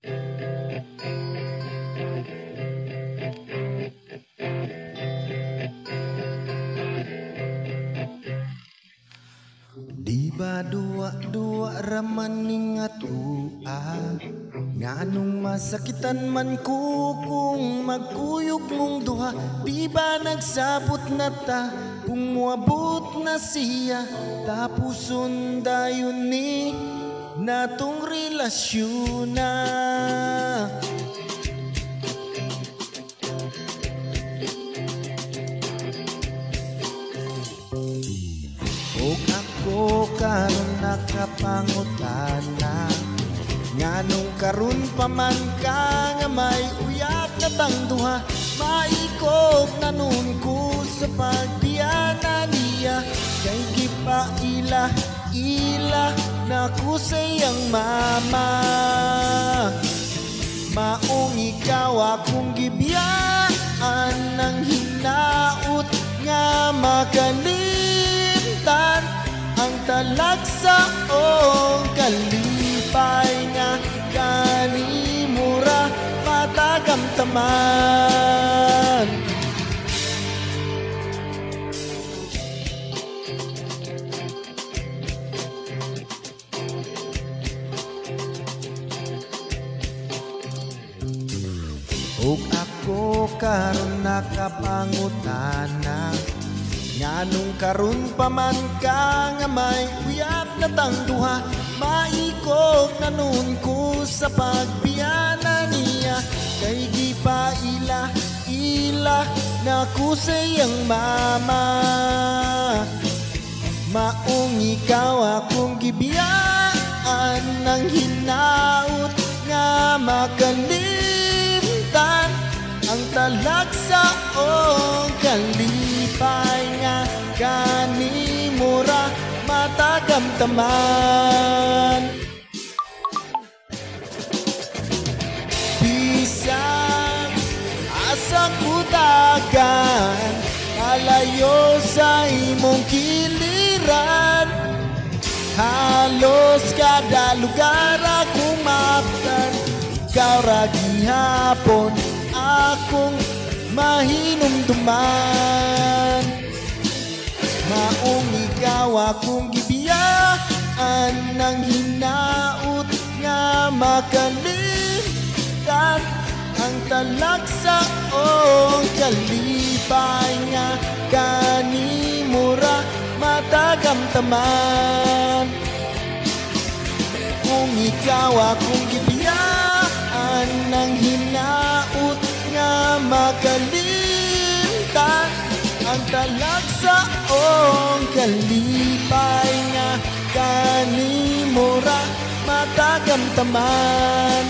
Di ba dua-dua raman ning atua, nganong masakitan man ko kung magkuyog mong duha. Di ba nagsabot na ta kung muabot na siya, tapos sundayon ni natong relasyon na. Og ako karon nakapangutana, nganong karon pa man ka nga may uyab na tang duha. Maikog na nun ko sa pagbiyanan niya, kay gipaila-ila na ko sayang mama. Maong ikaw akong gibiyaan ng hinaut nga makalimtan ang talagsa o kalipay nga kanimura patagamtaman. Ug ako karon nakapangutana, nganong karon pa man ka nga may uyab na tang duha. Maikog na nun ko sa pagbiyanan niya, kay gipaila-ila na ko sayang mama. Maong ikaw akong gibiyaan ng hinaut nga makalimtan ang talagsa o kalipay nga kanimura matagamtaman. Bisag asa kutagan, kalayo sa imong kiliran, halos kada lugar akong maaptan. Ikaw ra gihapon akong mahinumduman. Maong ikaw akong gibiyaan ng hinaut nga makalimtan ang talagsa o kalipay nga kanimura matagamtaman. Kung ikaw akong gibiyaan ng hinaut nga makalimtan ang talagsa o kalipay nga kanimura matagamtaman.